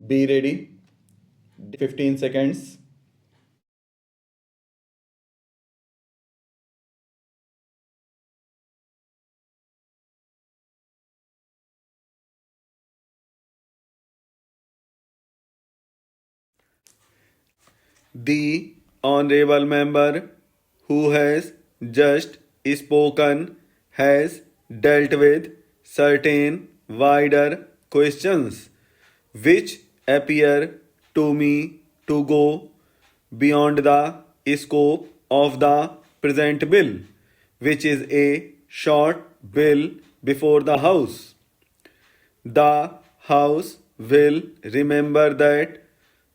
Be ready. 15 seconds. The honorable member who has just spoken has dealt with certain wider questions which appear to me to go beyond the scope of the present bill, which is a short bill before the House. The House will remember that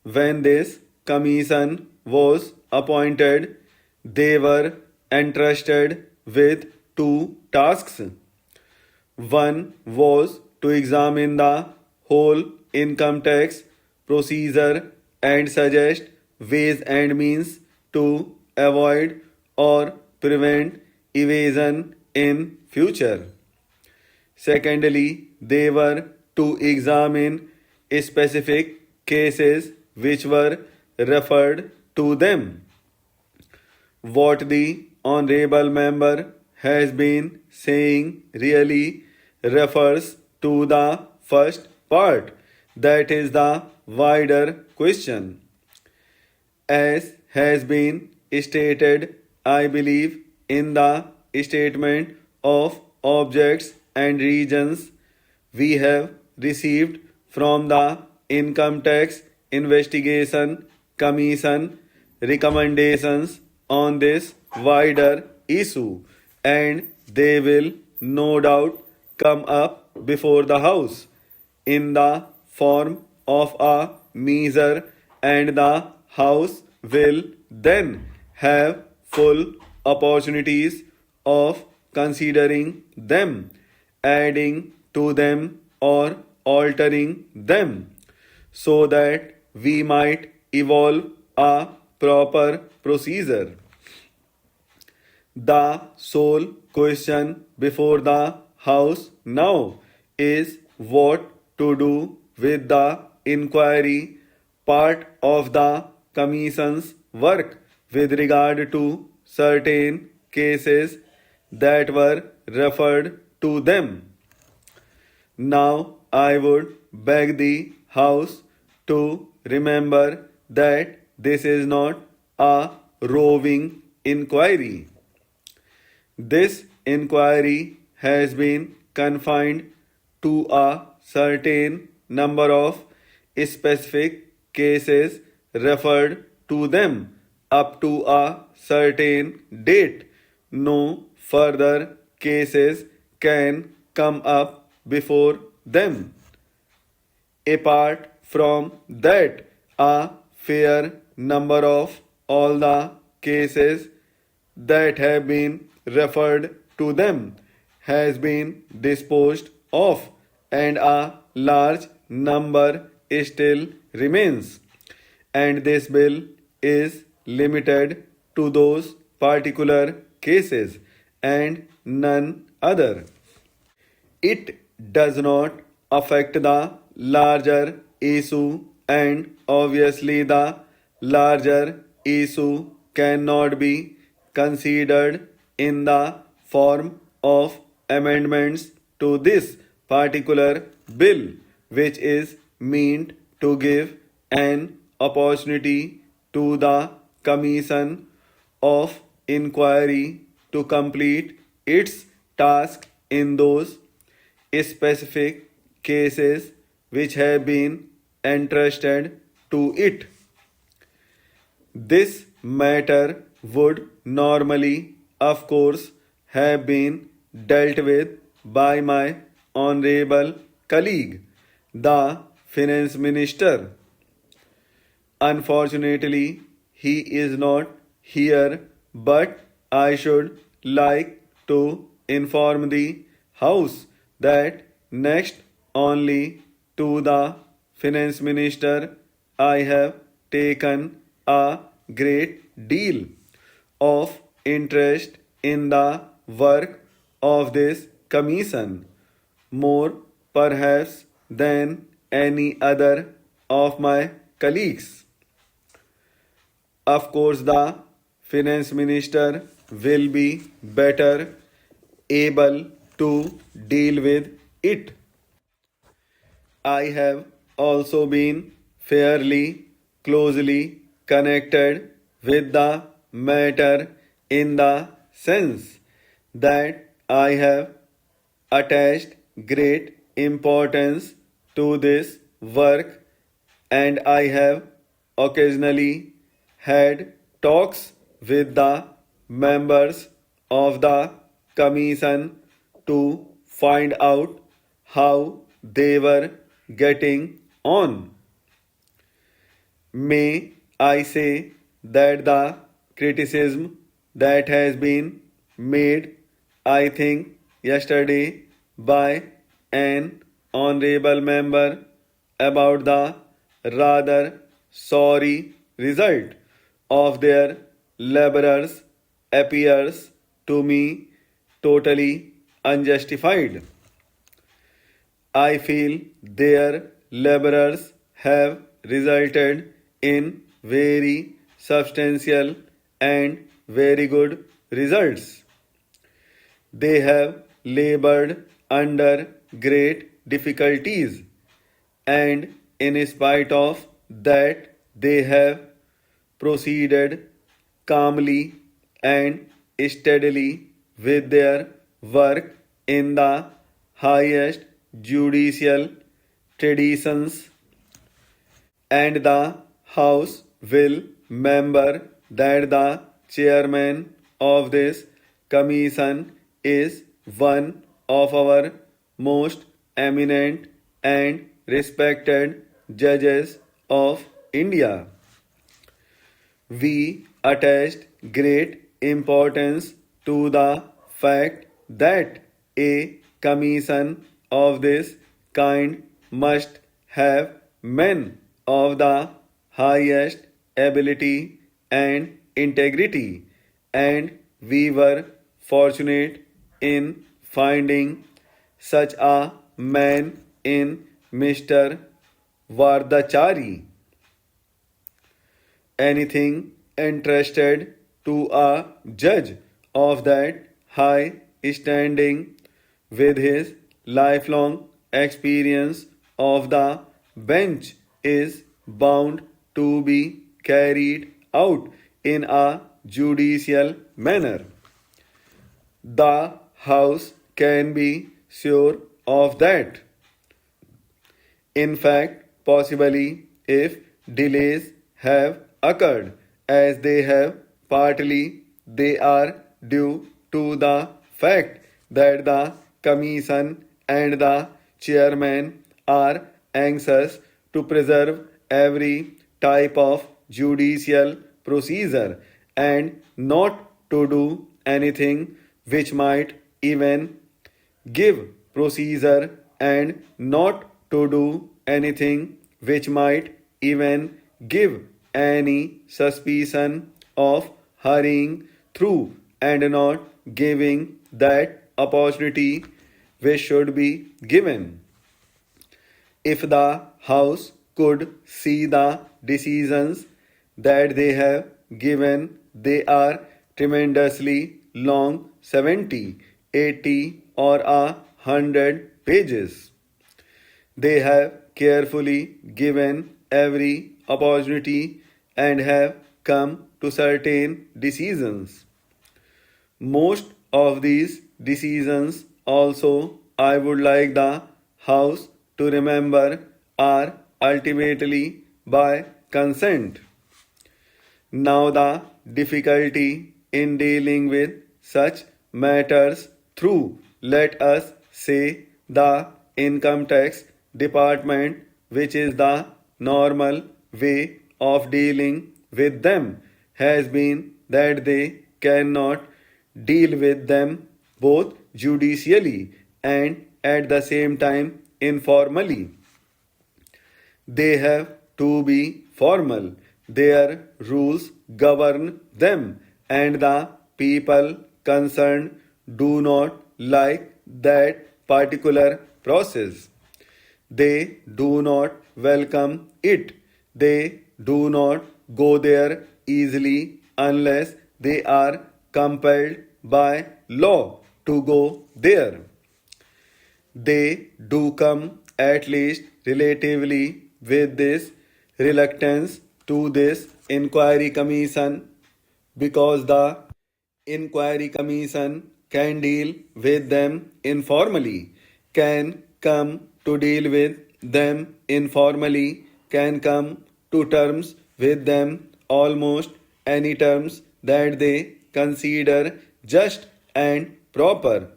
when this commission was appointed, they were entrusted with two tasks. One was to examine the whole income tax procedure and suggest ways and means to avoid or prevent evasion in future. Secondly, they were to examine specific cases which were referred to them. What the honorable member has been saying really refers to the first part, that is the wider question. As has been stated, I believe, in the statement of objects and regions we have received from the Income Tax Investigation Commission recommendations on this wider issue, and they will no doubt come up before the House in the form of a measure, and the House will then have full opportunities of considering them, adding to them, or altering them, so that we might evolve a proper procedure. The sole question before the House now is what to do with the inquiry part of the Commission's work with regard to certain cases that were referred to them. Now I would beg the House to remember that this is not a roving inquiry. This inquiry has been confined to a certain number of specific cases referred to them up to a certain date. No further cases can come up before them. Apart from that, a fair number of all the cases that have been referred to them has been disposed of, and a large number still remains, and this bill is limited to those particular cases and none other. It does not affect the larger issue, and obviously the larger issue cannot be considered in the form of amendments to this particular bill, which is meant to give an opportunity to the Commission of Inquiry to complete its task in those specific cases which have been entrusted to it. This matter would normally, of course, have been dealt with by my honorable colleague, the Finance Minister. Unfortunately, he is not here, but I should like to inform the House that next only to the Finance Minister, I have taken a great deal of interest in the work of this commission, more perhaps than any other of my colleagues. Of course, the finance minister will be better able to deal with it. I have also been fairly closely connected with the matter in the sense that I have attached great importance to this work, and I have occasionally had talks with the members of the commission to find out how they were getting on. May I say that the criticism that has been made, I think, yesterday by an honorable member about the rather sorry result of their laborers appears to me totally unjustified. I feel their laborers have resulted in very substantial and very good results. They have labored under great difficulties, and in spite of that, they have proceeded calmly and steadily with their work in the highest judicial traditions, and the House will remember that the chairman of this commission is one of our most eminent and respected judges of India. We attached great importance to the fact that a commission of this kind must have men of the highest ability and integrity, and we were fortunate in finding such a man in Mr. Vardachari. Anything interested to a judge of that high standing with his lifelong experience of the bench is bound to be carried out in a judicial manner. The House can be sure of that. In fact, possibly if delays have occurred, as they have, partly they are due to the fact that the commission and the chairman are anxious to preserve every type of judicial procedure and not to do anything which might even give procedure and not to do anything which might even give any suspicion of hurrying through and not giving that opportunity which should be given. If the House could see the decisions that they have given, they are tremendously long, 70, 80 or 100 pages. They have carefully given every opportunity and have come to certain decisions. Most of these decisions also, I would like the House to remember, are ultimately by consent. Now the difficulty in dealing with such matters through, let us say, the income tax department, which is the normal way of dealing with them, has been that they cannot deal with them both judicially and at the same time informally. They have to be formal. Their rules govern them, and the people concerned do not like that particular process. They do not welcome it. They do not go there easily unless they are compelled by law to go there. They do come at least relatively with this reluctance to this inquiry commission because the inquiry commission can deal with them informally, can come to deal with them informally, can come to terms with them almost any terms that they consider just and proper,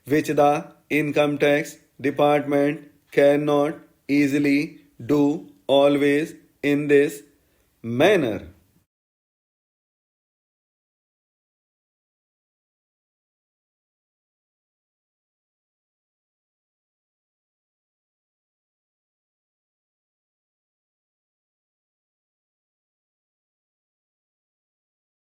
which the income tax department cannot easily do always in this manner.